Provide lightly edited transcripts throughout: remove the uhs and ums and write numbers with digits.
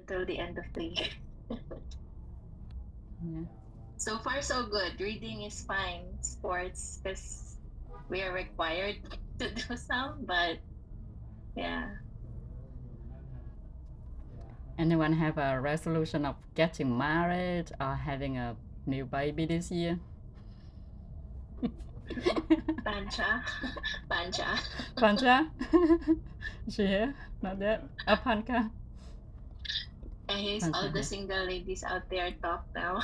until the end of the year. Yeah. So far, so good. Reading is fine. Sports, because we are required to do some, but yeah. Anyone have a resolution of getting married or having a new baby this year? Pancha. Pancha. Pancha? Is she here? Not yet. Panka? And he's Pancha all the here. single ladies out there talk now.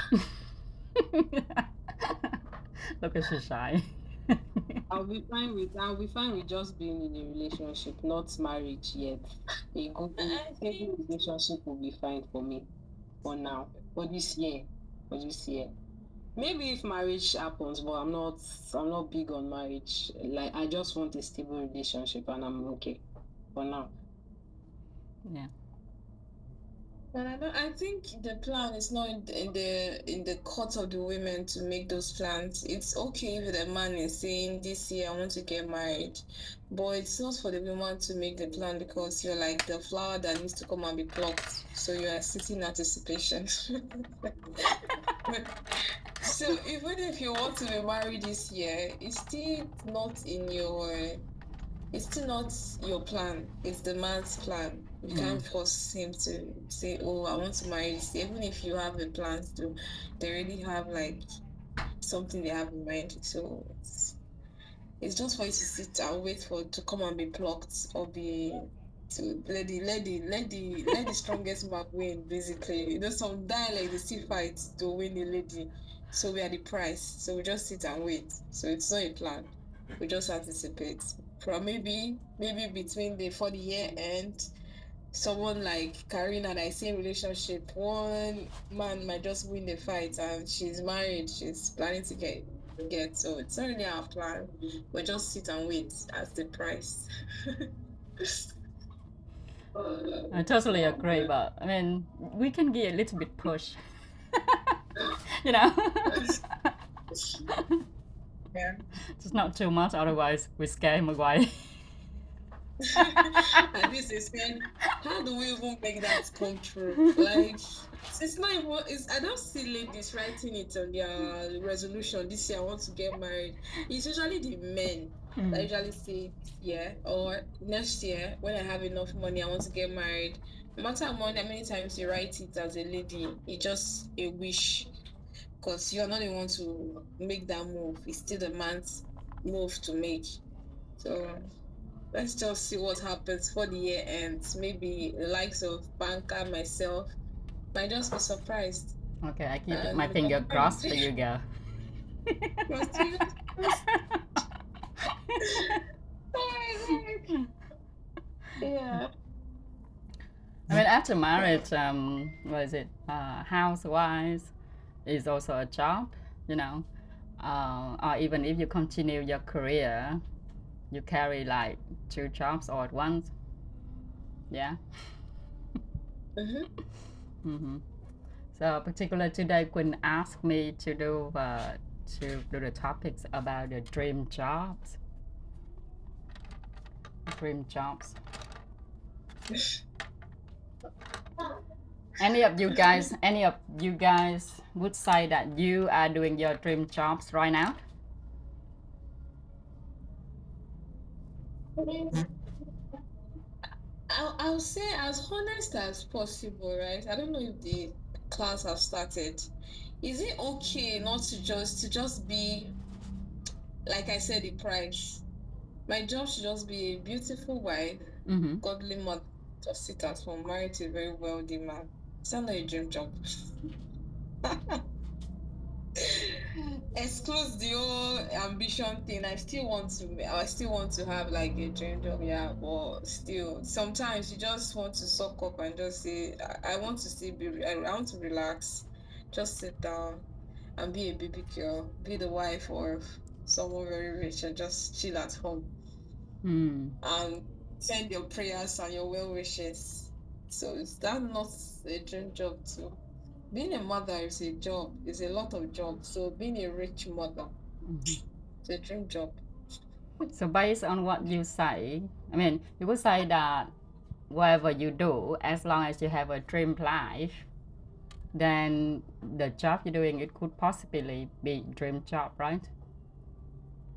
Look at she's shy. I'll be fine with just being in a relationship, not marriage yet. A I stable think relationship will be fine for me for now. For this year. For this year. Maybe if marriage happens, but I'm not big on marriage. Like I just want a stable relationship and I'm okay for now. Yeah. And I think the plan is not in the court of the women to make those plans. It's okay if the man is saying this year I want to get married, but it's not for the woman to make the plan because you're like the flower that needs to come and be plucked. So you are sitting in anticipation. So even if you want to be married this year, it's still not your plan. It's the man's plan. You can't force him to say, "Oh, I want to marry this." Even if you have the plans to, they already have like something they have in mind. So it's just for you to sit and wait for to come and be plucked or be to let the strongest man win. Basically, some die like they still fight to win the lady. So we are the prize. So we just sit and wait. So it's not a plan. We just anticipate. From maybe between the for the year end, someone like Karina that I see in relationship, one man might just win the fight and she's married, she's planning to get. So it's not really our plan. We just sit and wait as the price. I totally agree, but I mean, we can give a little bit push. you know? Yeah. Just not too much, otherwise we scare him away. And this is saying, how do we even make that come true? Like it's not even it's I don't see ladies writing it on their resolution this year I want to get married. It's usually the men that usually say this year or next year when I have enough money I want to get married. No matter how many times you write it as a lady, it's just a wish because you're not the one to make that move. It's still the man's move to make. So let's just see what happens for the year ends. Maybe the likes of Banker, myself, might just be surprised. Okay, I keep And my we get finger married. crossed for you, girl. Yeah. I mean, after marriage, what is it? Housewives is also a job, you know. Or even if you continue your career, you carry like two jobs all at once. Yeah. Mm-hmm. So, particularly today, Quinn asked me to do the topics about the dream jobs. Dream jobs. Any of you guys would say that you are doing your dream jobs right now? I'll say as honest as possible, right? I don't know if the class has started. Is it okay not to just be like I said, the price? My job should just be a beautiful wife, Mm-hmm. godly mother, just sit at home, married to a very wealthy man. It's not a dream job. Excludes the whole ambition thing. I still want to have like a dream job, yeah, but still sometimes you just want to suck up and just say, I want to still I want to relax, just sit down and be a baby girl, be the wife of someone very rich and just chill at home Mm. and send your prayers and your well wishes. So is that not a dream job too? Being a mother is a job, is a lot of jobs. So being a rich mother is a dream job. So based on what you say, I mean, you would say that whatever you do, as long as you have a dream life, then the job you're doing, it could possibly be dream job, right?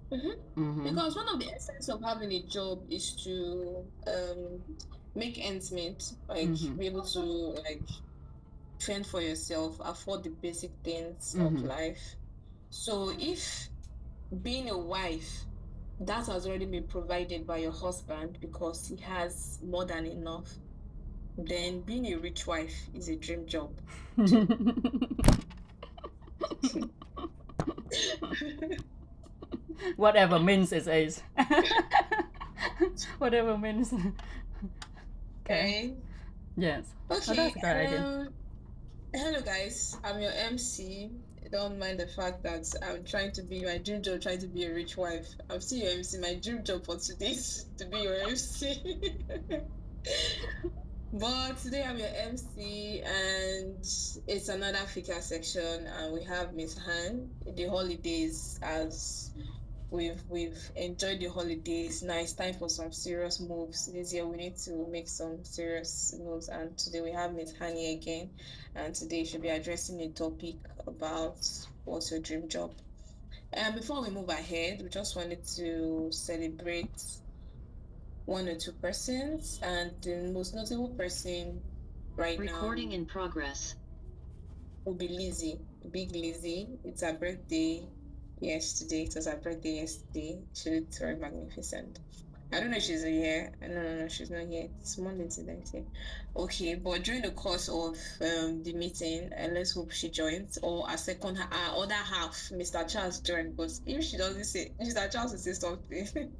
Because one of the essence of having a job is to make ends meet, like be able to like fend for yourself, afford the basic things of life. So if being a wife, that has already been provided by your husband because he has more than enough, then being a rich wife is a dream job too. Whatever means it is. Whatever means. Okay. Okay. Yes. Oh, Okay. that's a great idea. Hello guys, I'm your MC. Don't mind the fact that I'm trying to be my dream job, trying to be a rich wife. I'm still your MC. My dream job for today is to be your MC. But today I'm your MC, and it's another figure section, and we have Miss Han. The holidays, as we've enjoyed the holidays. Now it's time for some serious moves. This year we need to make some serious moves, and today we have Miss Hani again, and today she'll be addressing a topic about what's your dream job. And before we move ahead, we just wanted to celebrate one or two persons, and the most notable person right now Recording in progress. will be Lizzie, Big Lizzie. It's her birthday yesterday. It was her birthday yesterday. She looked very magnificent. I don't know if she's here. No, she's not here. It's Monday today. Okay, but during the course of the meeting, and let's hope she joins, or our other half, Mr. Charles joined. But if she doesn't say, Mr. Charles will say something.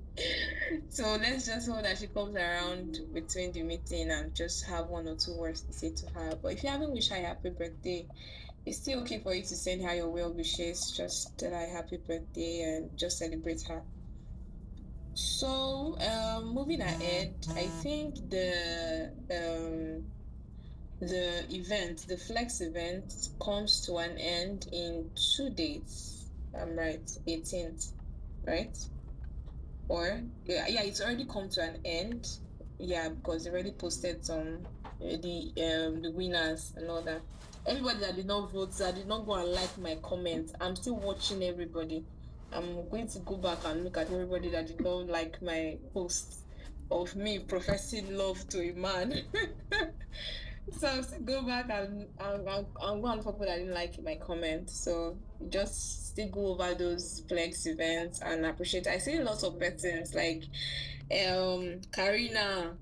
So let's just hope that she comes around between the meeting and just have one or two words to say to her. But if you haven't wished her a happy birthday, it's still okay for you to send her your well wishes, just tell her happy birthday and just celebrate her. So, moving ahead, I think the flex event comes to an end in 2 days. I'm right, 18th, right? Or yeah, it's already come to an end. Yeah, because they already posted some the winners and all that. Everybody that did not vote, that did not go and like my comments, I'm still watching everybody. I'm going to go back and look at everybody that did not like my posts of me professing love to a man. So I'll still go back and go and for people that didn't like my comment. So just still go over those flex events and appreciate. I see lots of persons like Karina.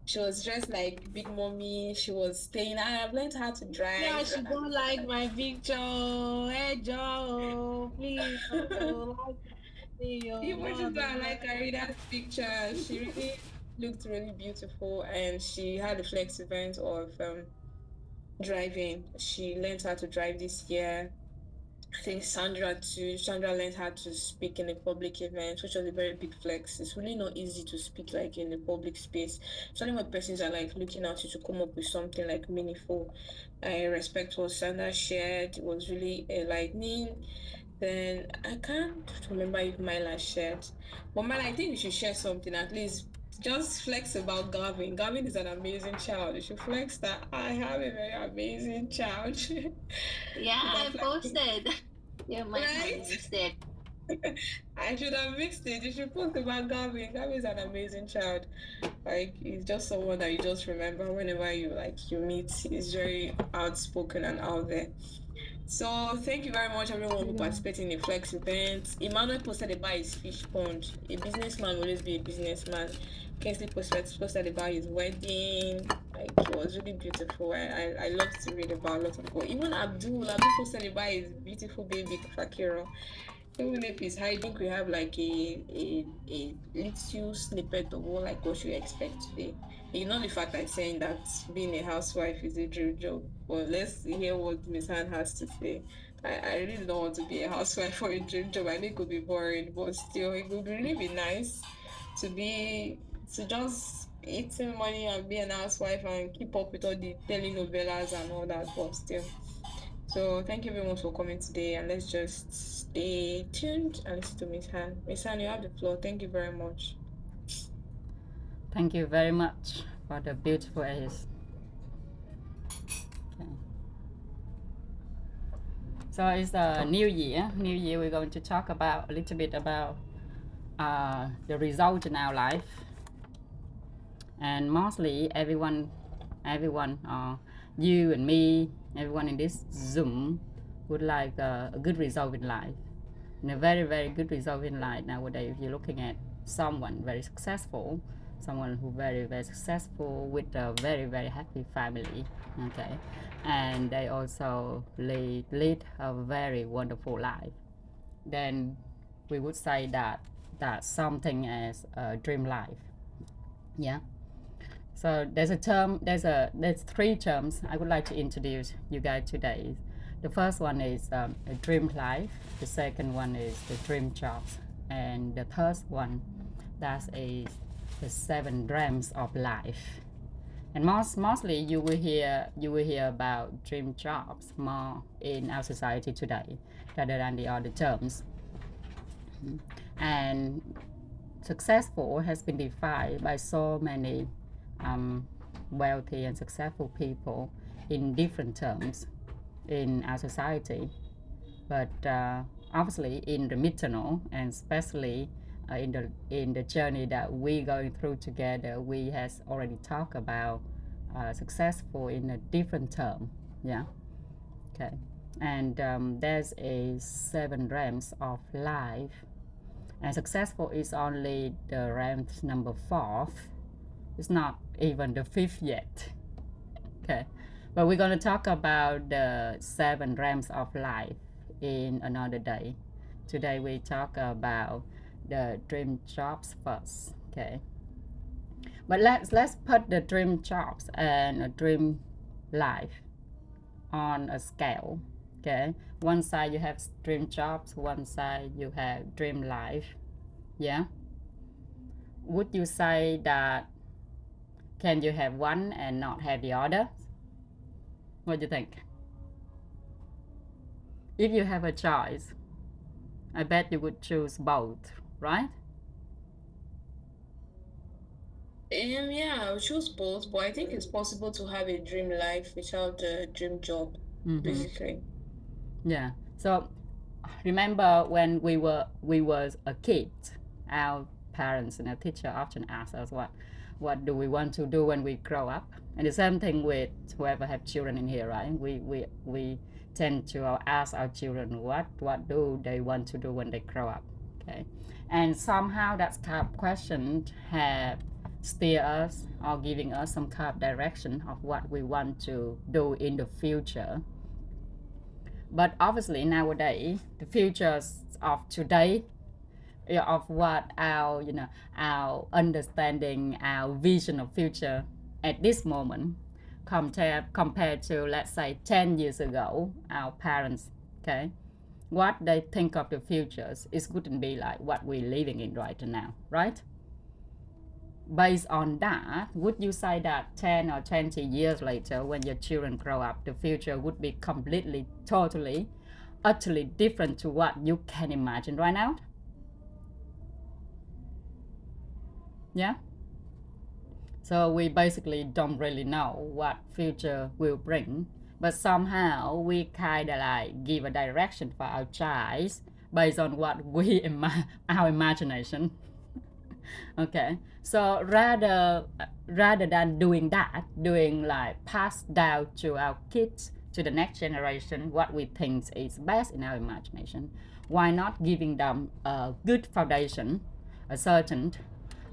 She was dressed like Big Mommy. She was saying, I have learned how to drive. Yeah, she don't like my picture. Hey, Joe, please, oh, like me, oh, even she don't like Karina's picture. She really looked really beautiful, and she had a flex event of driving. She learned how to drive this year. I think Sandra too. Sandra learned how to speak in a public event, which was a very big flex. It's really not easy to speak like in a public space. Especially when persons are like looking at you to come up with something like meaningful. I respect what Sandra shared. It was really enlightening. Then I can't remember if Myla shared. But Myla, I think we should share something at least. Just flex about Gavin. Gavin is an amazing child. You should flex that I have a very amazing child. Yeah, I posted. You might Right? have missed it. I should have mixed it. You should post about Gavin. Gavin is an amazing child. Like he's just someone that you just remember whenever you meet. He's very outspoken and out there. So thank you very much everyone who participated in the flex event. Emmanuel posted about his fish pond. A businessman will always be a businessman. Kingsley posted about his wedding. Like it was really beautiful. I love to read about a lot of people. Even Abdul posted about his beautiful baby Fakiro. Even if it's high, I think we have like a little snippet of what you expect today. Ignore the fact I'm saying that being a housewife is a dream job. But let's hear what Miss Han has to say. I really don't want to be a housewife for a dream job. I think it could be boring, but still it would really be nice to be to just eating money and be an housewife and keep up with all the telenovelas and all that, but still. So thank you very much for coming today, and let's just stay tuned and listen to Miss Han. Miss Han, you have the floor. Thank you very much. Thank you very much for the beautiful Ace. Okay. So it's a new year. New year, we're going to talk about a little bit about the result in our life, and mostly everyone, you and me, everyone in this Zoom would like a good result in life, and a very very good result in life nowadays. If you're looking at someone very successful, someone who very very successful with a very very happy family, okay, and they also lead a very wonderful life, then we would say that something as a dream life. Yeah. So there's three terms I would like to introduce you guys today. The first one is a dream life. The second one is the dream jobs, and the third one that is the seven dreams of life. And mostly you will hear about dream jobs more in our society today rather than the other terms. And successful has been defined by so many wealthy and successful people in different terms in our society, but obviously in the midterm, and especially in the journey that we're going through together, we has already talked about successful in a different term. Yeah. Okay. And there's a seven realms of life, and successful is only the rank number fourth. It's not even the fifth yet. Okay, but we're going to talk about the seven realms of life in another day. Today we talk about the dream jobs first. Okay, but let's put the dream jobs and a dream life on a scale. Okay, one side you have dream jobs, one side you have dream life. Yeah, would you say that can you have one and not have the other? What do you think? If you have a choice, I bet you would choose both, right? Yeah, I'll choose both, but I think it's possible to have a dream life without a dream job, basically. Yeah. So remember when we were a kid, our parents and our teacher often ask us what do we want to do when we grow up, and the same thing with whoever have children in here, right? We tend to ask our children what do they want to do when they grow up. Okay, and somehow that kind of question have steer us or giving us some kind of direction of what we want to do in the future. But obviously nowadays the futures of today, of what our understanding, our vision of future at this moment compared to, let's say, 10 years ago, our parents, okay, what they think of the futures is wouldn't be like what we're living in right now, right? Based on that, would you say that 10 or 20 years later, when your children grow up, the future would be completely, totally, utterly different to what you can imagine right now? Yeah. So we basically don't really know what future will bring, but somehow we kind of like give a direction for our child based on what our imagination. Okay, so rather than doing that, doing like pass down to our kids, to the next generation what we think is best in our imagination, why not giving them a good foundation, a certain,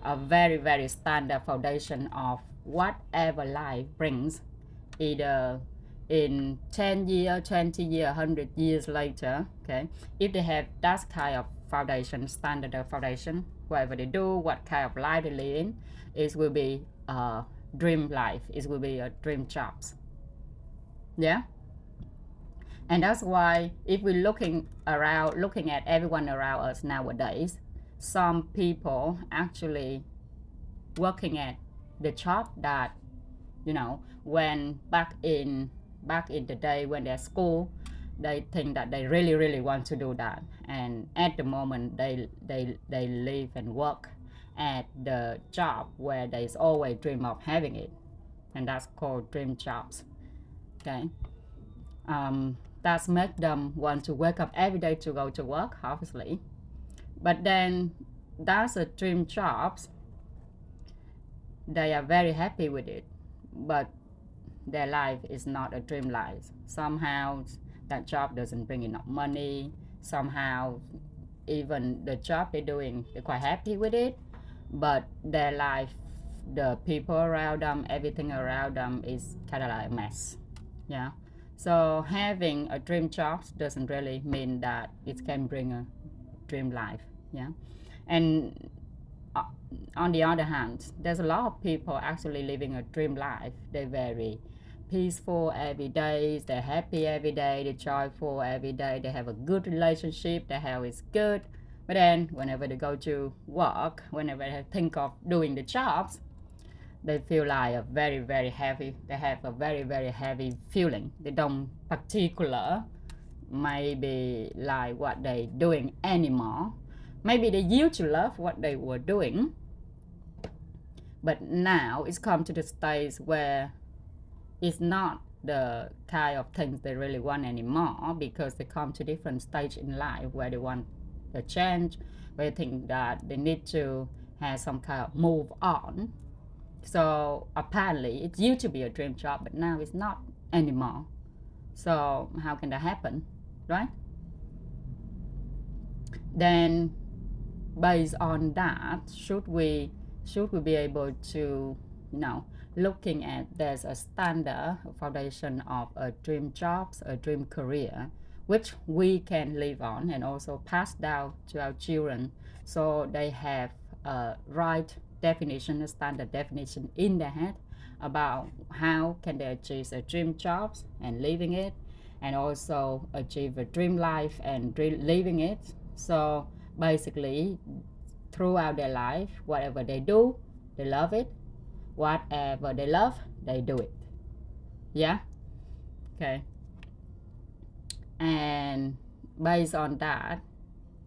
a very very standard foundation of whatever life brings, either in 10 year, 20 year, 100 years later. Okay, if they have that kind of foundation, standard foundation, whatever they do, what kind of life they live in, it will be a dream life, it will be a dream jobs. Yeah. And that's why if we're looking at everyone around us nowadays, some people actually working at the job that, when back in the day when they're school, they think that they really want to do that, and at the moment they live and work at the job where they always dream of having it, and that's called dream jobs. Okay, that's make them want to wake up every day to go to work, obviously. But then that's a dream jobs. They are very happy with it, but their life is not a dream life. Somehow that job doesn't bring enough money. Somehow even the job they're doing, they're quite happy with it, but their life, the people around them, everything around them is kind of like a mess. Yeah. So having a dream job doesn't really mean that it can bring a dream life. Yeah. And uh, on the other hand, there's a lot of people actually living a dream life. They're very peaceful every day, they're happy every day, they're joyful every day, they have a good relationship, their health is good. But then whenever they go to work, whenever they think of doing the jobs, they feel like a very, very heavy, they have a very, very heavy feeling. They don't particular maybe like what they doing anymore. Maybe they used to love what they were doing, but now it's come to the stage where it's not the kind of things they really want anymore, because they come to different stage in life where they want a change, where they think that they need to have some kind of move on. So apparently it used to be a dream job, but now it's not anymore. So how can that happen, right? Then based on that, should we be able to, looking at there's a standard foundation of a dream jobs, a dream career, which we can live on and also pass down to our children, so they have a right definition, a standard definition in their head about how can they achieve a dream jobs and living it, and also achieve a dream life and living it. So basically throughout their life, whatever they do, they love it. Whatever they love, they do it. Yeah. Okay. And based on that,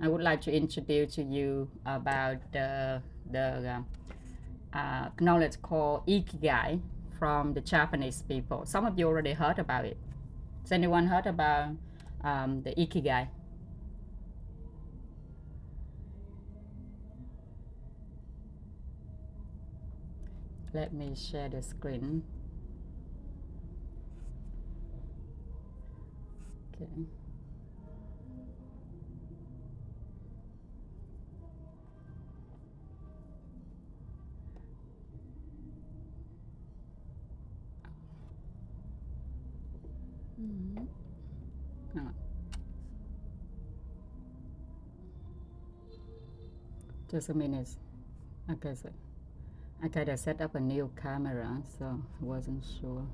I would like to introduce to you about the knowledge called Ikigai from the Japanese people. Some of you already heard about it. Has anyone heard about the Ikigai? Let me share the screen. Okay. Oh, just a minute. Okay, so I gotta set up a new camera, so I wasn't sure.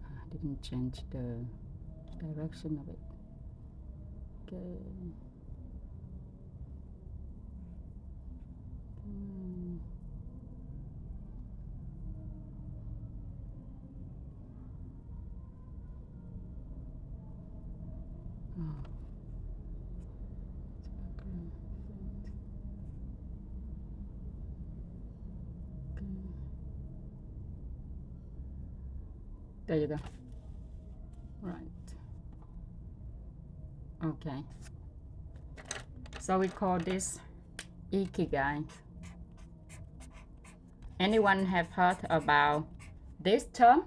I didn't change the direction of it. Okay. Oh. There you go. Right. Okay. So we call this Ikigai. Anyone have heard about this term?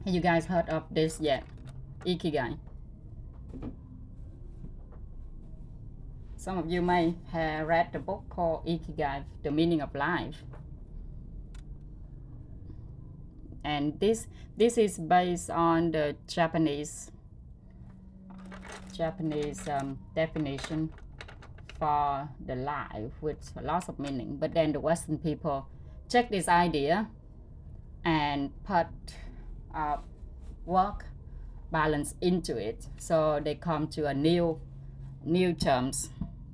Have you guys heard of this yet? Ikigai. Some of you may have read the book called Ikigai, The Meaning of Life. And this is based on the Japanese definition for the life, with lots of meaning. But then the Western people take this idea and put work balance into it, so they come to a new terms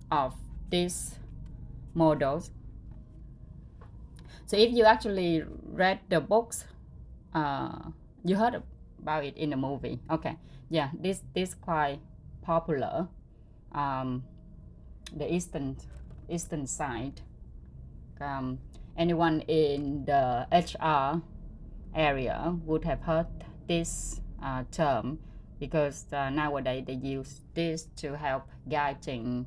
of these models. So if you actually read the books, you heard about it in the movie. Okay, yeah, this quite popular. The eastern side. Um, Anyone in the HR area would have heard this term, because nowadays they use this to help guiding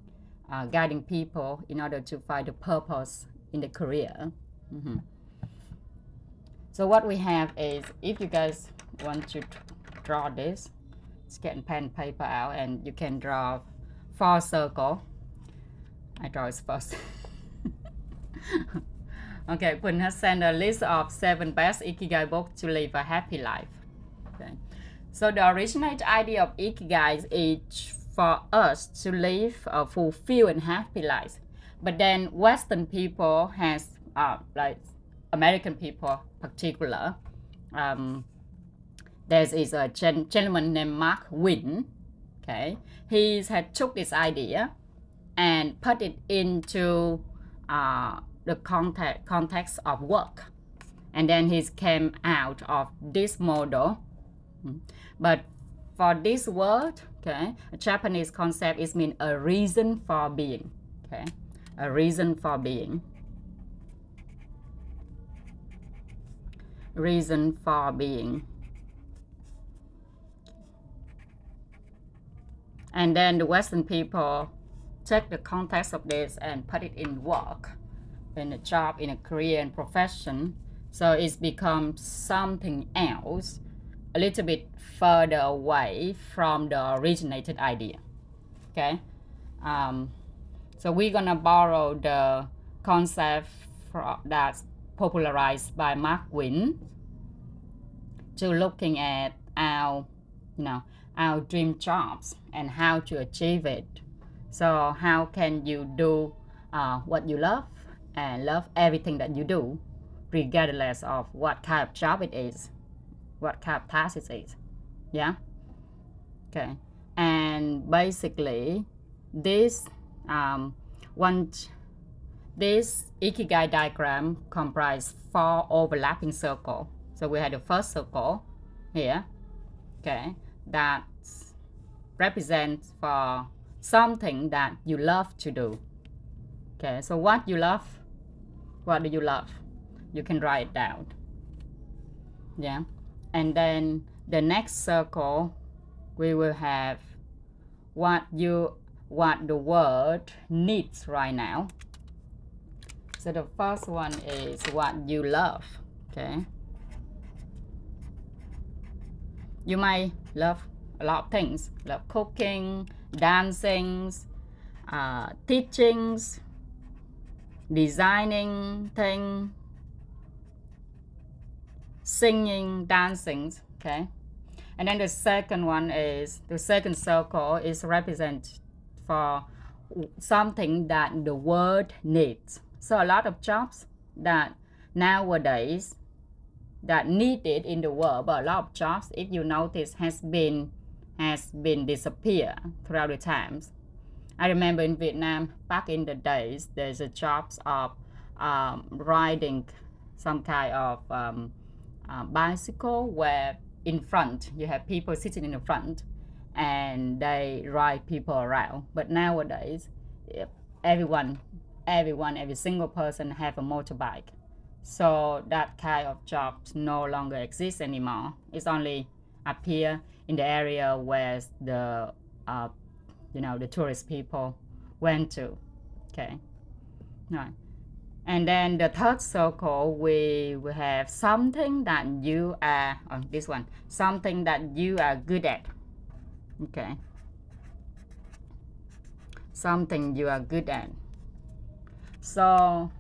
people in order to find a purpose in the career. So what we have is, if you guys want to draw this, just get pen and paper out, and you can draw 4 circles. I draw it first. Okay, Quỳnh has sent a list of 7 best Ikigai books to live a happy life. Okay. So the originated idea of Ikigai is for us to live a fulfilled and happy life. But then Western people has, like American people particular, there is a gentleman named Mark Wynn. Okay, he had took this idea and put it into the context of work, and then he came out of this model. But for this word, okay, a Japanese concept is mean a reason for being. Okay, a reason for being. Reason for being. And then the Western people take the context of this and put it in work, in a job, in a career and profession. So it's become something else, a little bit further away from the originated idea. Okay, so we're gonna borrow the concept that's popularized by Mark Wynn to looking at our dream jobs and how to achieve it. So how can you do what you love and love everything that you do, regardless of what kind of job it is, what kind of task it is. Yeah. Okay. And basically, this this Ikigai diagram comprises 4 overlapping circles. So we had the first circle here. Okay, that represents for something that you love to do. Okay, so what you love, what do you love? You can write it down. Yeah, and then the next circle, we will have what the world needs right now. So the first one is what you love. Okay, you might love a lot of things, love cooking, dancing, teachings, designing things, singing, dancing. Okay, and then the second one is, the second circle is represent for something that the world needs. So a lot of jobs that nowadays that needed in the world, but a lot of jobs, if you notice, has been disappear throughout the times. I remember in Vietnam back in the days, there's a jobs of riding some kind of bicycle, where in front you have people sitting in the front and they ride people around. But nowadays, every single person have a motorbike. So that kind of jobs no longer exists anymore. It's only appear in the area where the the tourist people went to. Okay, right. And then the third circle, we will have something that you are, this one, something that you are good at. Okay, something you are good at. So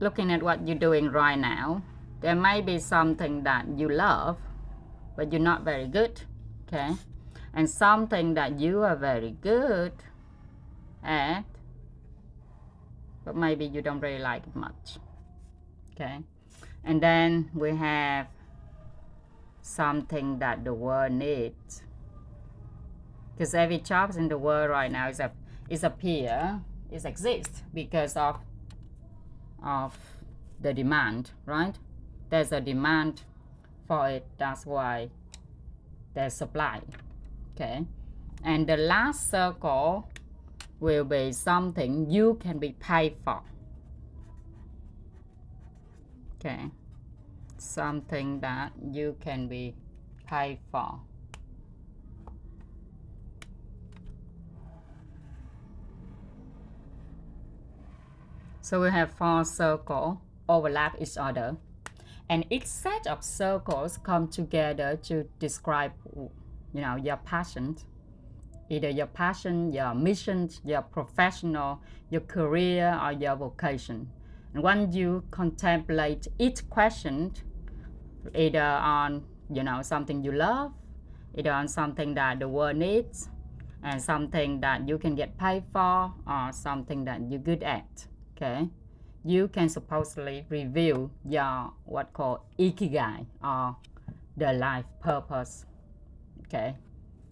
looking at what you're doing right now, there may be something that you love, but you're not very good. Okay, and something that you are very good at, but maybe you don't really like it much. Okay, and then we have something that the world needs, because every job in the world right now exists because of the demand, right? there's a demand for it. That's why there's supply. Okay, and the last circle will be something you can be paid for. Okay, something that you can be paid for. So we have 4 circles overlap each other, and each set of circles come together to describe, your passion, either your passion, your mission, your professional, your career, or your vocation. And when you contemplate each question, either on something you love, either on something that the world needs, and something that you can get paid for, or something that you're good at, okay, you can supposedly reveal your what called Ikigai, or the life purpose, okay,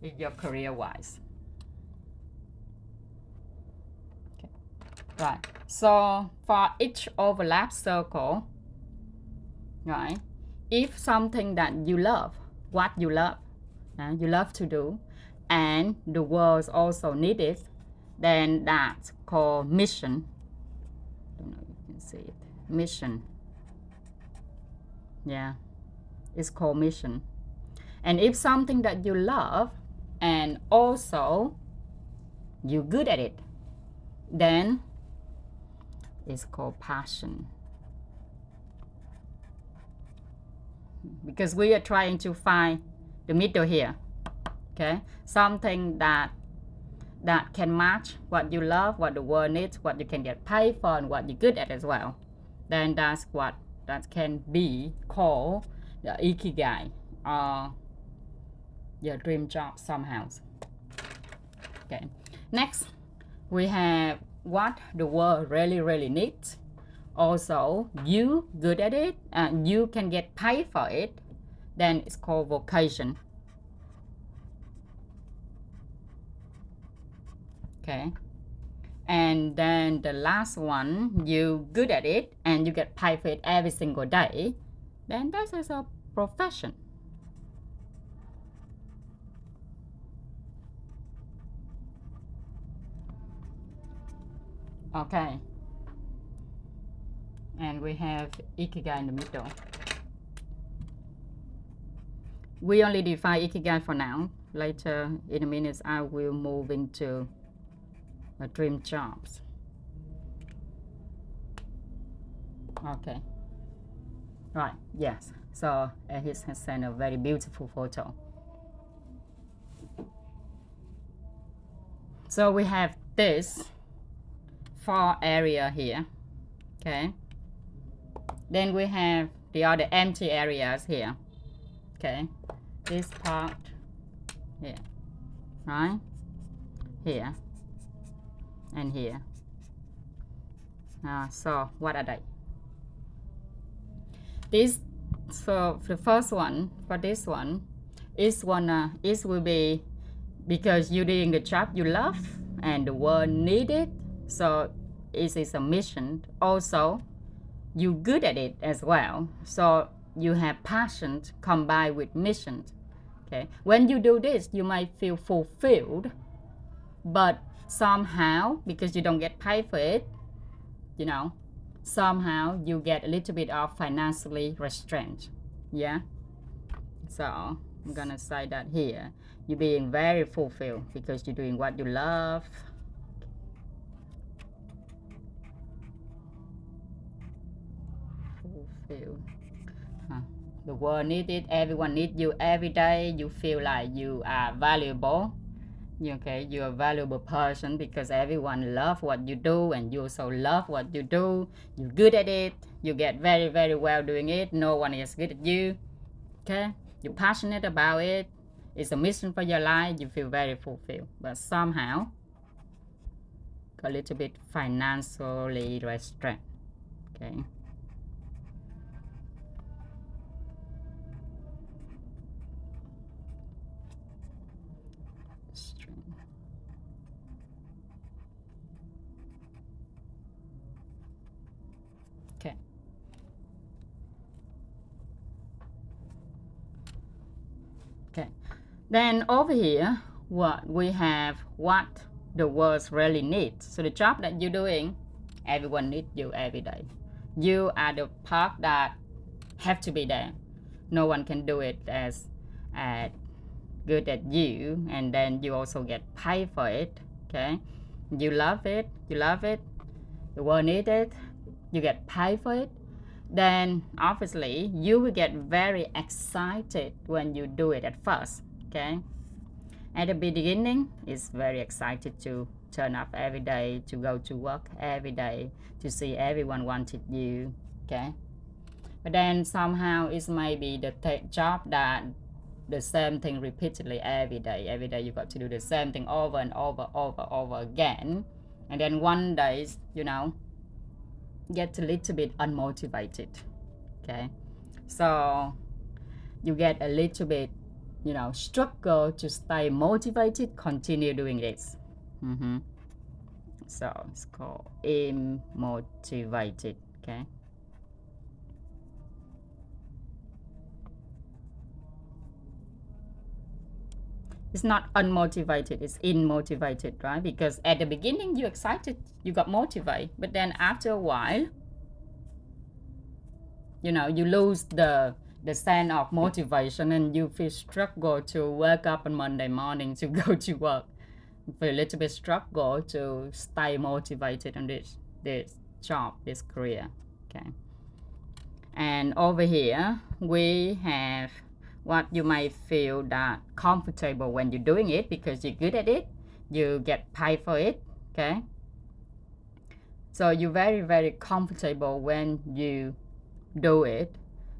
in your career wise. Okay. Right, so for each overlap circle, right, if something that you love, what you love to do, and the world also need it, then that's called mission. I don't know if you can see it. Mission. Yeah, it's called mission. And if something that you love and also you're good at it, then it's called passion. Because we are trying to find the middle here. Okay, something that can match what you love, what the world needs, what you can get paid for, and what you're good at as well. Then that's what that can be called the Ikigai, or your dream job somehow. Okay, next we have what the world really needs. Also, you good at it, and you can get paid for it. Then it's called vocation. Okay, and then the last one, you good at it and you get paid for it every single day, then that is a profession. Okay, and we have Ikigai in the middle. We only define Ikigai for now. Later in a minute I will move into dream jobs. Okay, right, yes, so he has sent a very beautiful photo. So we have this 4 area here. Okay, then we have the other empty areas here. Okay, this part here, right, here and here. So what are they? This, so the first one, for this one, is will be because you're doing the job you love and the world need it, so it is a mission. Also, you're good at it as well, so you have passion combined with mission. Okay, when you do this, you might feel fulfilled, but somehow, because you don't get paid for it, somehow you get a little bit of financially restrained. Yeah, so I'm gonna say that here, you're being very fulfilled because you're doing what you love. Fulfilled. The world needs it, everyone needs you every day. You feel like you are valuable. Okay, you're a valuable person because everyone loves what you do, and you also love what you do. You're good at it. You get very well doing it. No one is good at you. Okay, you're passionate about it. It's a mission for your life. You feel very fulfilled, but somehow a little bit financially restrained. Okay. Okay. Then over here, what we have, what the world really needs. So the job that you're doing, everyone needs you every day. You are the part that have to be there. No one can do it as good as you, and then you also get paid for it. Okay, you love it. You love it. The world needs it. You get paid for it. Then obviously you will get very excited when you do it at first. Okay, at the beginning it's very excited to turn up every day, to go to work every day, to see everyone wanted you. Okay, but then somehow it's maybe the job that the same thing repeatedly every day. Every day you got to do the same thing over and over again, and then one day, get a little bit unmotivated. Okay, so you get a little bit, struggle to stay motivated, continue doing this. So it's called immotivated. Okay, it's not unmotivated, it's immotivated, right? Because at the beginning you're excited, you got motivated, but then after a while, you lose the sense of motivation, and you feel struggle to wake up on Monday morning to go to work. You feel a little bit struggle to stay motivated on this job, this career. Okay, and over here we have what you might feel that comfortable when you're doing it because you're good at it, you get paid for it. Okay, so you're very very comfortable when you do it,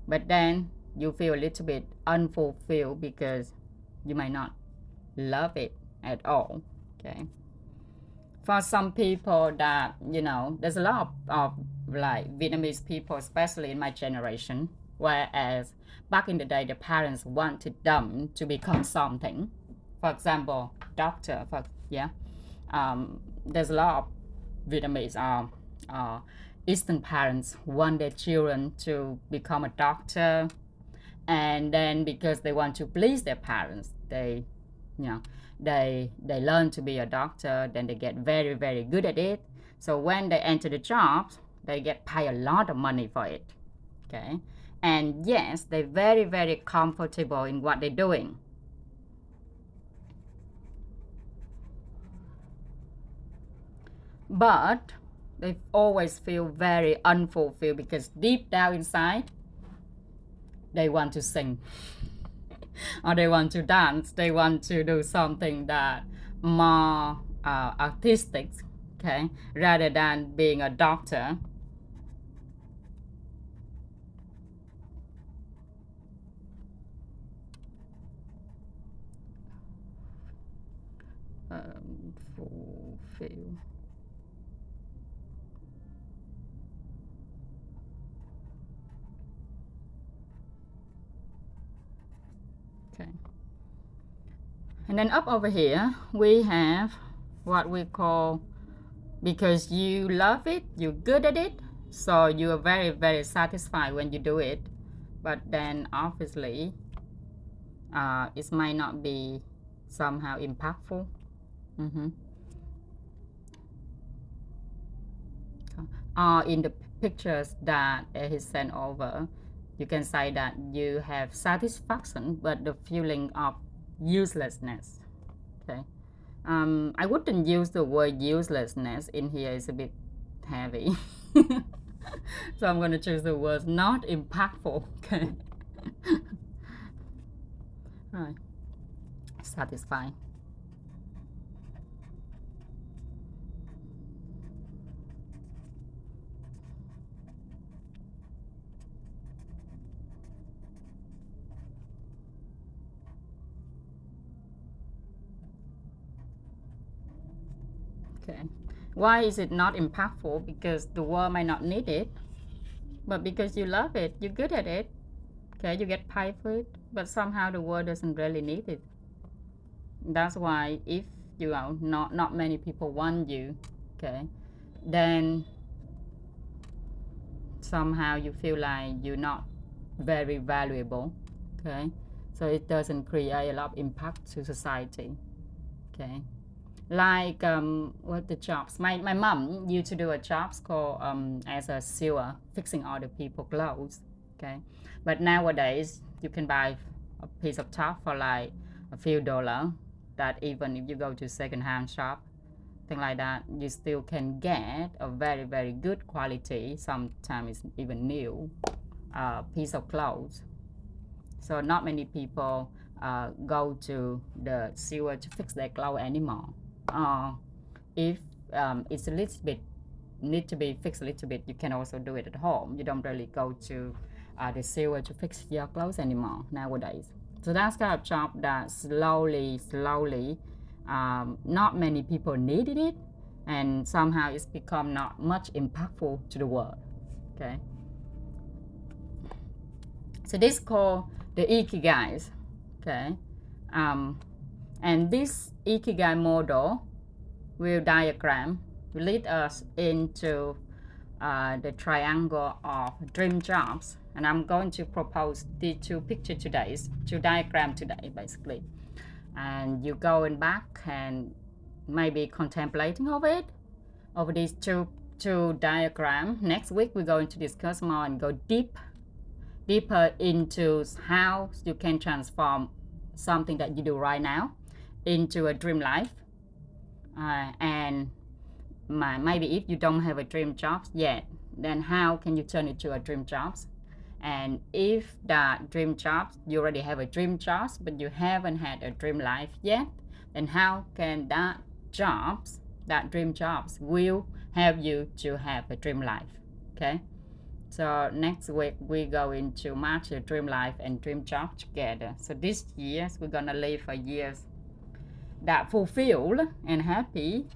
but then you feel a little bit unfulfilled because you might not love it at all. Okay, for some people that there's a lot of like Vietnamese people, especially in my generation, whereas back in the day the parents wanted them to become something, for example doctor, there's a lot of Vietnamese Eastern parents want their children to become a doctor, and then because they want to please their parents, they learn to be a doctor, then they get very very good at it. So when they enter the jobs, they get paid a lot of money for it. Okay, and yes, they're very very comfortable in what they're doing. But they always feel very unfulfilled because deep down inside they want to sing or they want to dance, they want to do something that more artistic, okay, rather than being a doctor. Fulfill. Okay, and then up over here we have what we call, because you love it, you're good at it, so you are very very satisfied when you do it, but then obviously it might not be somehow impactful. In the pictures that he sent over, you can say that you have satisfaction but the feeling of uselessness. Okay, I wouldn't use the word uselessness in here, it's a bit heavy. So I'm going to choose the word not impactful. Okay. Right, satisfying. Okay, why is it not impactful? Because the world might not need it, but because you love it, you're good at it. Okay, you get paid for it, but somehow the world doesn't really need it. That's why if not many people want you, okay, then somehow you feel like you're not very valuable. Okay, so it doesn't create a lot of impact to society. Okay, like what the jobs, my mom used to do a jobs called as a sewer, fixing other people clothes. Okay, but nowadays you can buy a piece of top for like a few dollars, that even if you go to second-hand shop, thing like that, you still can get a very very good quality, sometimes even new piece of clothes. So not many people go to the sewer to fix their clothes anymore. If it's a little bit need to be fixed a little bit, you can also do it at home. You don't really go to the sewer to fix your clothes anymore nowadays. So that's kind of job that slowly, not many people needed it, and somehow it's become not much impactful to the world. Okay. So this called the Ikigai. Okay. And this Ikigai model will diagram will lead us into the triangle of dream jobs, and I'm going to propose the two picture today, two diagram today basically, and you going back and maybe contemplating over it, over these two diagram. Next week we're going to discuss more and go deeper into how you can transform something that you do right now into a dream life, and maybe if you don't have a dream job yet, then how can you turn it to a dream job? And if that dream job, you already have a dream job but you haven't had a dream life yet, then how can that dream jobs will help you to have a dream life? Okay, so next week we go into match your dream life and dream job together. So this year we're gonna live a year that fulfilled and happy.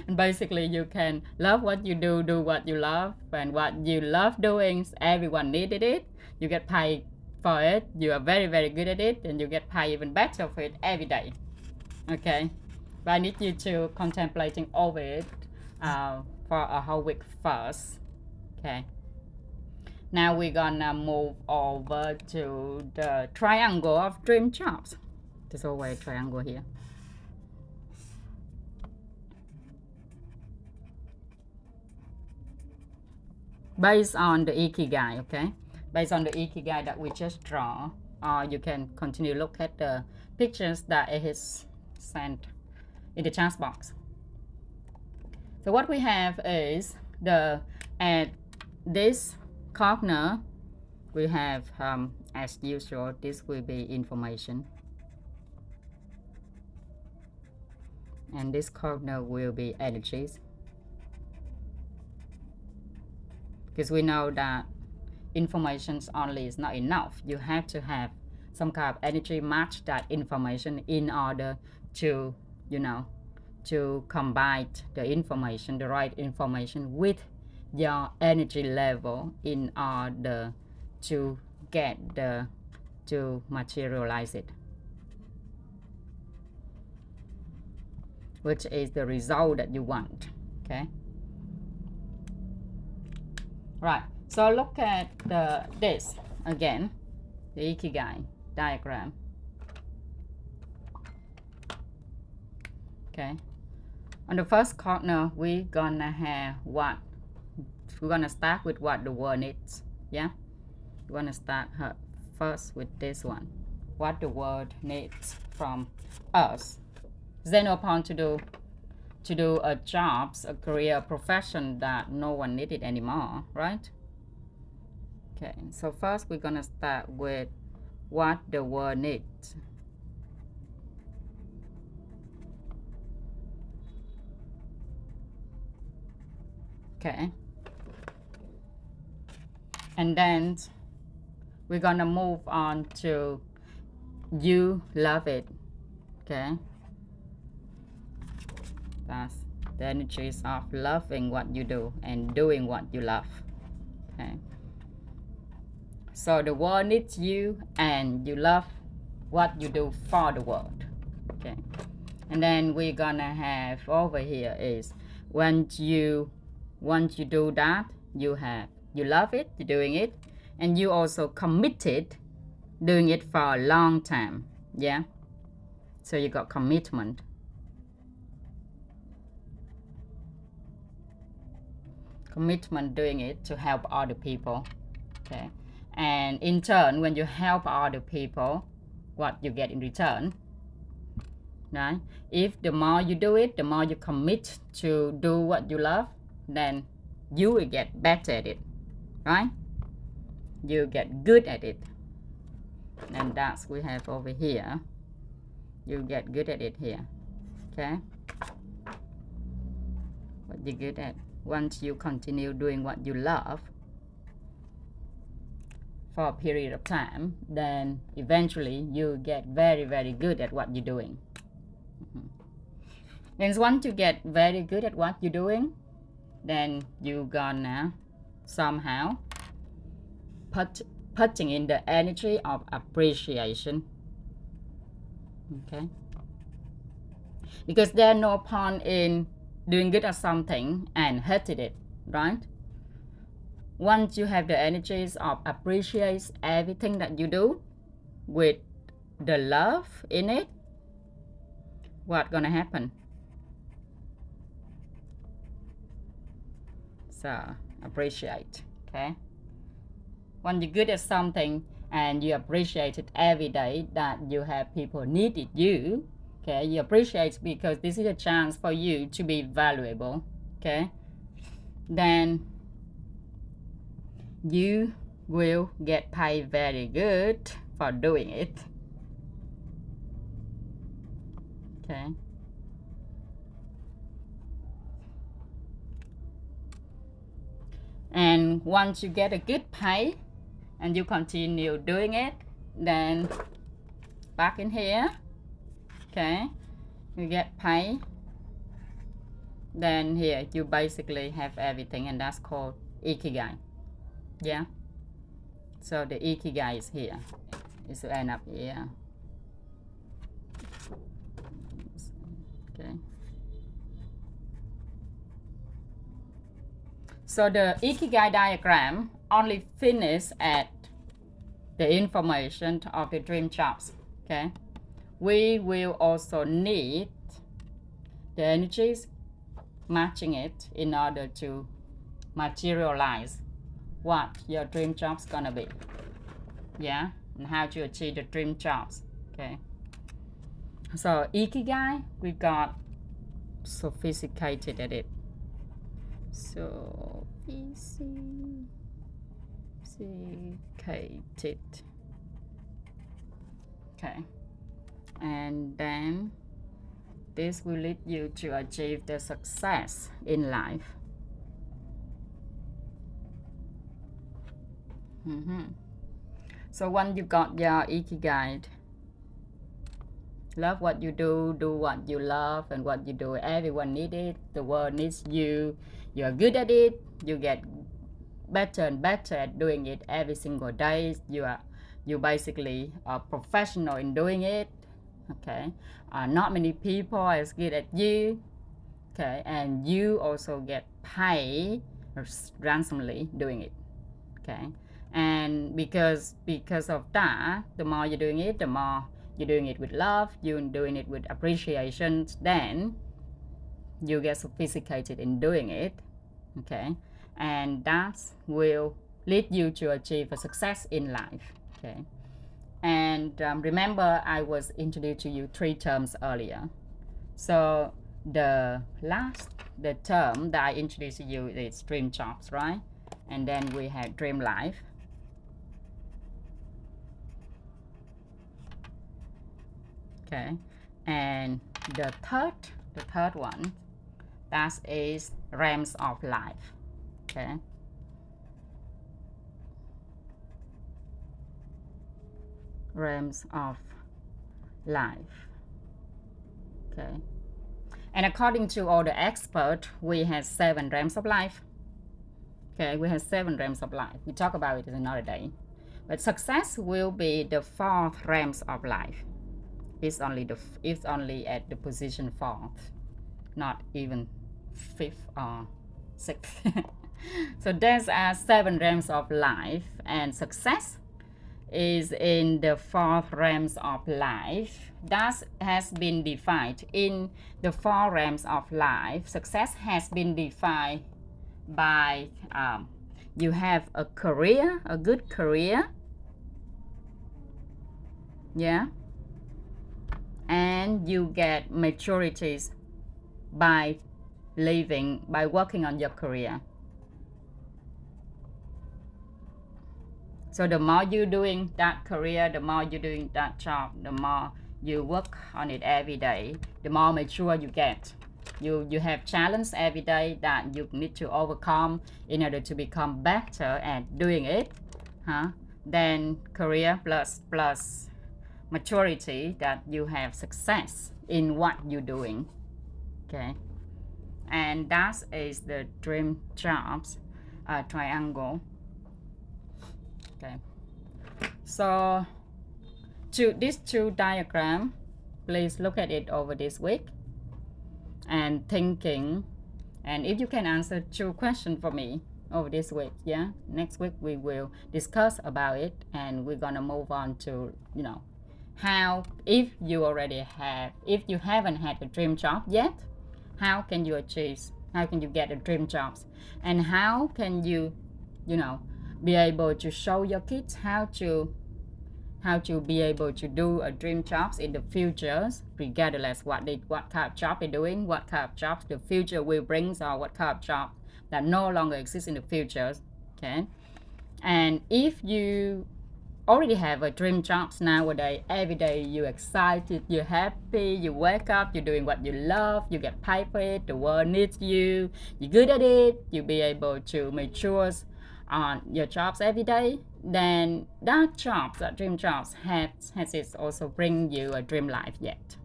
And basically you can love what you do what you love, and what you love doing, everyone needed it, you get paid for it, you are very very good at it, and you get paid even better for it every day. Okay, but I need you to contemplating over it for a whole week first. Okay, now we're gonna move over to the triangle of dream jobs. There's always a triangle here. Based on the Ikigai, okay? Based on the Ikigai that we just draw, you can continue look at the pictures that it is sent in the chat box. So what we have is at this corner, we have, as usual, this will be information. And this corner will be energies. Because we know that information only is not enough. You have to have some kind of energy match that information in order to, to combine the information, the right information with your energy level in order to to materialize it, which is the result that you want. Okay. Right, so look at this again, the Ikigai diagram. Okay, on the first corner we're gonna have we're gonna start with what the world needs. Yeah, we're gonna start first with this one, what the world needs from us. Then upon to do a jobs, a career, a profession that no one needed anymore, right? Okay, so first we're gonna start with what the world needs. Okay, and then we're gonna move on to you love it. Okay, that's the energies of loving what you do and doing what you love. Okay, so the world needs you and you love what you do for the world. Okay, and then we're gonna have over here is once you do that, you love it, you're doing it, and you also committed doing it for a long time. Yeah, so you got commitment. Commitment doing it to help other people. Okay, and in turn, when you help other people, what you get in return, right? If the more you do it, the more you commit to do what you love, then you will get better at it, right? You get good at it, and that's we have over here. You get good at it here. Okay, what you good at. Once you continue doing what you love for a period of time, then eventually you get very, very good at what you're doing. Then once you get very good at what you're doing, then you gonna somehow putting in the energy of appreciation. Okay, because there's no point in doing good at something and hating it, right? Once you have the energies of appreciate everything that you do with the love in it, what's gonna happen? So appreciate. Okay, when you're good at something and you appreciate it every day that you have people needed you, okay, you appreciate because this is a chance for you to be valuable. Okay, then you will get paid very good for doing it. Okay, and once you get a good pay and you continue doing it, then back in here, okay, you get paid, then here you basically have everything, and that's called Ikigai. Yeah, so the Ikigai is here. It's to end up here. Okay, so the Ikigai diagram only finish at the information of the dream jobs. Okay, we will also need the energies matching it in order to materialize what your dream job's gonna be. Yeah, and how to achieve the dream jobs. Okay, so Ikigai, we got sophisticated at it. Sophisticated. Okay, and then this will lead you to achieve the success in life. So when you got your Ikigai, love what you do what you love, and what you do, everyone needs it, the world needs you, you're good at it, you get better and better at doing it every single day. You basically are professional in doing it. Okay, not many people are as good at you. Okay, and you also get paid ransomly doing it. Okay, and because of that, the more you're doing it, the more you're doing it with love, you're doing it with appreciation, then you get sophisticated in doing it. Okay, and that will lead you to achieve a success in life. Okay, and remember I was introduced to you 3 terms earlier. So the term that I introduced to you is dream jobs, right? And then we have dream life. Okay, and the third one, that is realms of life. Okay, realms of life. Okay, and according to all the experts, we have 7 realms of life. Okay, we have 7 realms of life. We talk about it another day, but success will be the 4th realms of life. It's only at the position 4th, not even 5th or 6th. So there's 7 realms of life, and success is in the 4 realms of life. That has been defined in the 4 realms of life. Success has been defined by you have a career, a good career, yeah, and you get maturities by by working on your career. So the more you're doing that career, the more you're doing that job, the more you work on it every day, the more mature you get. You have challenge every day that you need to overcome in order to become better at doing it. Huh? Then career plus maturity that you have success in what you're doing. Okay. And that is the dream jobs triangle. Okay. So these two diagram, please look at it over this week and thinking, and if you can answer 2 questions for me over this week, yeah, next week we will discuss about it, and we're gonna move on to how, if you haven't had a dream job yet, how can you get a dream job, and how can you be able to show your kids how to be able to do a dream jobs in the future, regardless what kind of job they're doing, what kind of jobs the future will bring, or what kind of job that no longer exists in the future. Okay. And if you already have a dream jobs nowadays, every day you're excited, you're happy, you wake up, you're doing what you love, you get paid for it, the world needs you, you're good at it, you'll be able to mature on your jobs every day, then that dream jobs has it also bring you a dream life yet.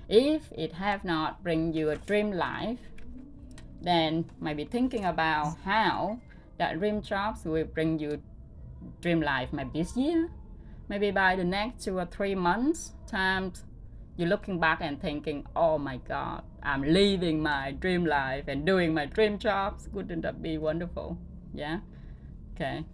If it have not bring you a dream life, then maybe thinking about how that dream jobs will bring you dream life maybe this year, maybe by the next 2 or 3 months times, you're looking back and thinking, oh my god, I'm living my dream life and doing my dream jobs. Wouldn't that be wonderful? Yeah. Okay.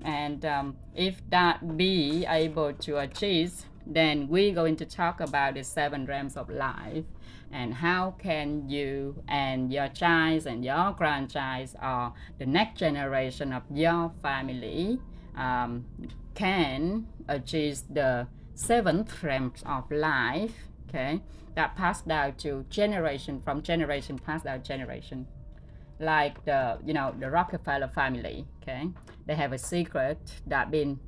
And if that be able to achieve, then we're going to talk about the 7 realms of life, and how can you and your child and your grandchild, or the next generation of your family, can achieve the 7th realms of life. Okay, that passed down to generation, from generation passed down generation, like the Rockefeller family. Okay, they have a secret that been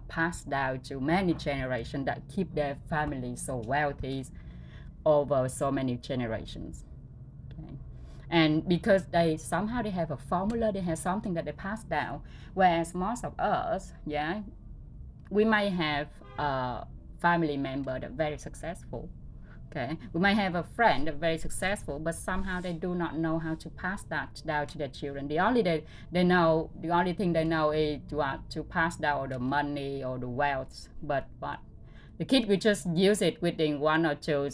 passed down to many generations, that keep their family so wealthy over so many generations. Okay, and because they have a formula, they have something that they pass down, whereas most of us, yeah, we might have a family member that very successful. Okay, we might have a friend that very successful, but somehow they do not know how to pass that down to their children. The only thing they know is to pass down the money or the wealth, but the kid will just use it within 1 or 2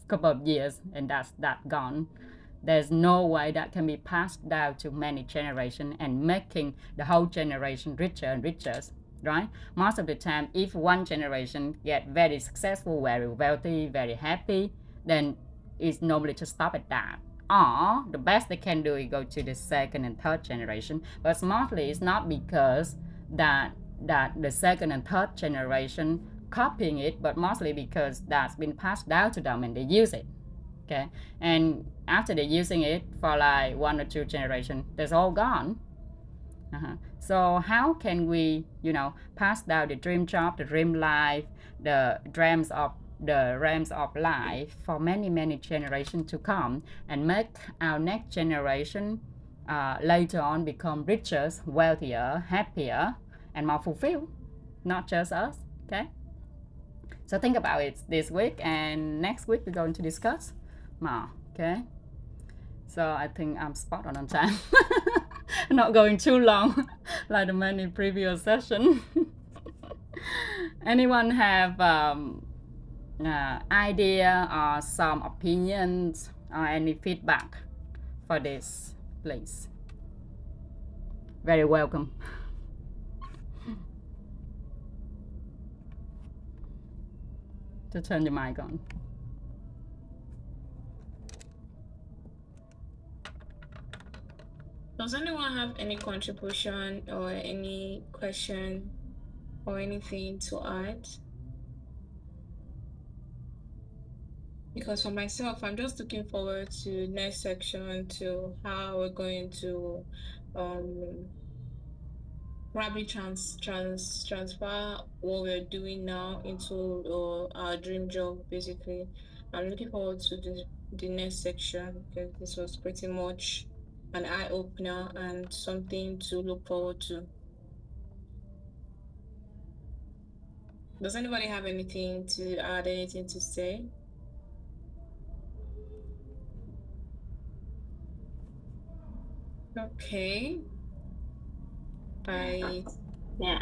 couple of years, and that's gone. There's no way that can be passed down to many generations and making the whole generation richer and richer, right? Most of the time, if one generation get very successful, very wealthy, very happy, then it's normally just stop at that. Or the best they can do is go to the 2nd and 3rd generation. But mostly it's not because that the 2nd and 3rd generation copying it, but mostly because that's been passed down to them and they use it. Okay, and after they're using it for like 1 or 2 generations, that's all gone. So how can we, pass down the dream job, the dream life, the realms of life for many generations to come, and make our next generation later on become richer, wealthier, happier, and more fulfilled, not just us. Okay. So think about it this week, and next week we're going to discuss more. Okay. So I think I'm spot on time. Not going too long like the many previous session. Anyone have idea or some opinions or any feedback for this, please? Very welcome. to turn your mic on. Does anyone have any contribution or any question or anything to add? Because for myself, I'm just looking forward to next section, to how we're going to probably transfer what we're doing now into our dream job. Basically, I'm looking forward to the next section because this was pretty much an eye opener and something to look forward to. Does anybody have anything to add, anything to say? Okay. I Yeah,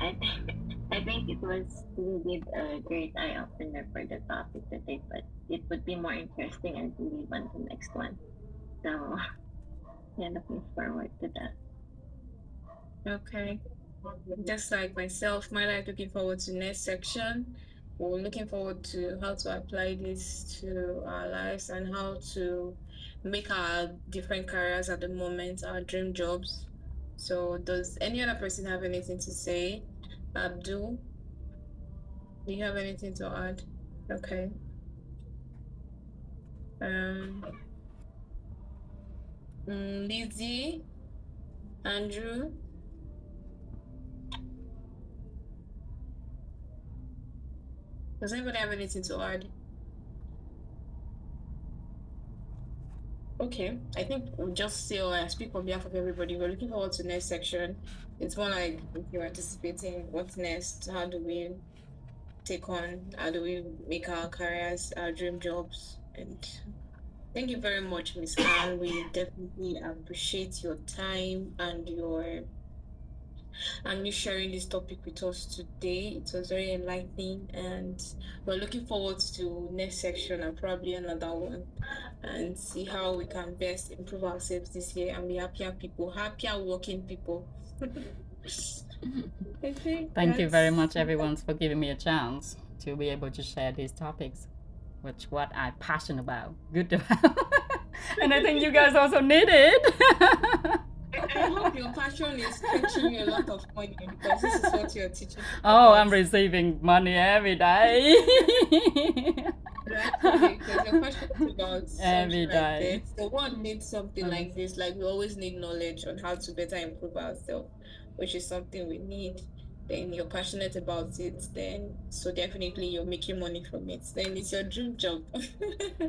I think it was we did a great eye opener for the topic today, but it would be more interesting and to leave on the next one. So yeah, looking forward to that. okay. Just like myself, my life looking forward to next section. We're looking forward to how to apply this to our lives and how to make our different careers at the moment our dream jobs. So does any other person have anything to say? Abdul, do you have anything to add? Okay. Um, Lizzie, Andrew. Does anybody have anything to add? Okay, I think we'll just say or speak on behalf of everybody. We're looking forward to the next section. It's more like if you're anticipating what's next, how do we take on, how do we make our careers, our dream jobs? And thank you very much, Miss Anne. We definitely appreciate your time and you sharing this topic with us today. It was very enlightening, and we're looking forward to next section and probably another one, and see how we can best improve ourselves this year and be happier people, happier working people. I think Thank you very much, everyone, for giving me a chance to be able to share these topics, which what I'm passionate about, good about, and I think you guys also need it. I hope your passion is fetching you a lot of money because this is what you're teaching. Oh, I'm receiving money every day. Exactly, because your passion is about Every something like day. this. The one needs something like this. Like we always need knowledge on how to better improve ourselves, which is something we need. Then you're passionate about it, then so definitely you're making money from it. Then it's your dream job.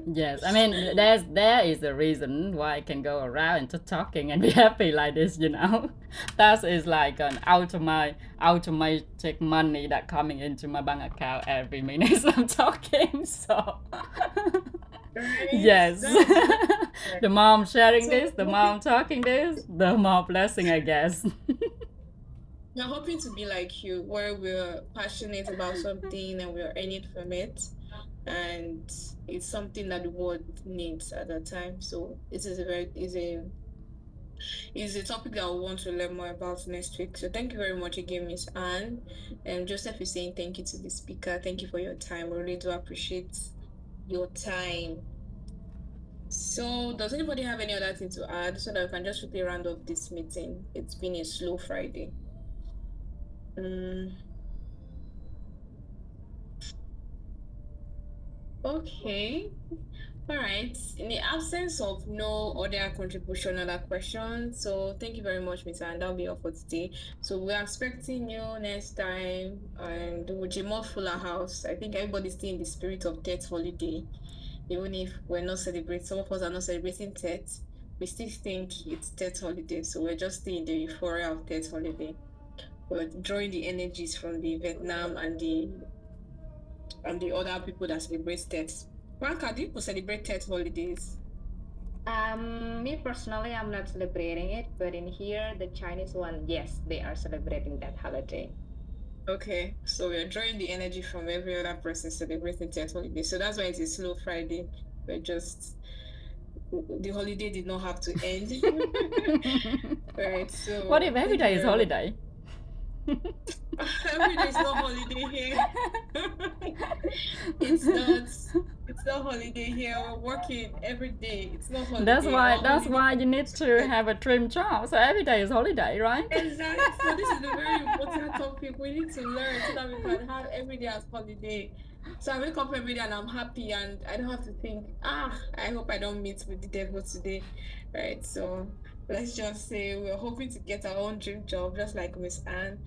Yes, I mean there is a reason why I can go around and talking and be happy like this, you know. That is like an automatic money that coming into my bank account every minute I'm talking. So Right? yes, That's the mom sharing So- this, the mom talking this, the more blessing, I guess. we're hoping to be like you, where we're passionate about something and we're earning from it. And it's something that the world needs at that time. So this is a topic that we want to learn more about next week. So thank you very much again, Miss Anne. And Joseph is saying thank you to the speaker. Thank you for your time. We really do appreciate your time. So does anybody have any other thing to add so that we can just quickly round off this meeting? It's been a slow Friday. Okay. All right. In the absence of no other contribution, other questions, so thank you very much, Miss Anne. That'll be all for today. So we're expecting you next time and with a more fuller house. I think everybody's still in the spirit of Tet holiday, even if we're not celebrating. Some of us are not celebrating Tet. We still think it's Tet holiday, so we're just still in the euphoria of Tet holiday. We're drawing the energies from the Vietnam and the other people that celebrate Tet. Ranka, do you celebrate Tet holidays? Me personally, I'm not celebrating it, but in here, the Chinese one, yes, they are celebrating that holiday. Okay, so we're drawing the energy from every other person celebrating Tet holiday. So that's why it's a slow Friday. We're just the holiday did not have to end. All right, so What if every thank day you is very much. holiday? Every day is not holiday here. It's not. It's not holiday here. We're working every day. It's not That's holiday. why Our that's holiday why you need to is have a dream job. So every day is holiday, right? exactly. So this is a very important topic. We need to learn so that we can have every day as holiday. So I wake up every day and I'm happy and I don't have to think, I hope I don't meet with the devil today. Right. So let's just say we're hoping to get our own dream job, just like Miss Anne.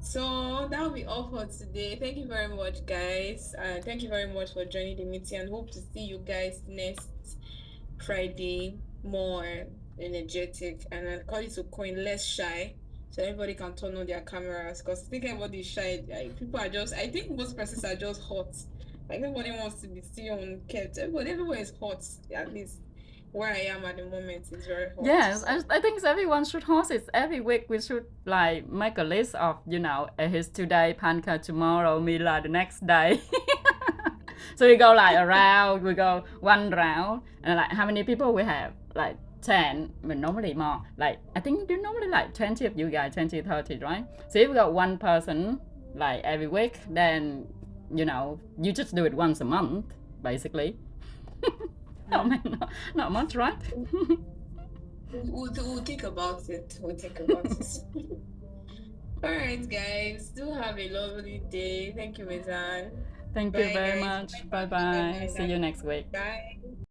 So that'll be all for today. Thank you very much, guys. Thank you very much for joining the meeting and hope to see you guys next Friday more energetic and I call it to coin less shy so everybody can turn on their cameras because I think everybody is shy. Like, people are just I think most persons are just hot. Like everybody wants to be still on kept. Everybody is hot. At least where I am at the moment is very hot. Yes, So I think everyone should host it every week. We should like make a list of his today, Panka tomorrow, Mila the next day. So we go like around, we go one round, and like how many people we have? Like 10, but normally more. Like I think you normally like 20 of you guys, 20, 30, right? So if we got one person like every week, then you just do it once a month, basically. I mean, not much, right? we'll think about it. We'll think about it. All right, guys. Do have a lovely day. Thank you, Mizan. Thank you Bye, very guys. much. Bye, Bye Bye, bye. bye, See bye. you next week. Bye.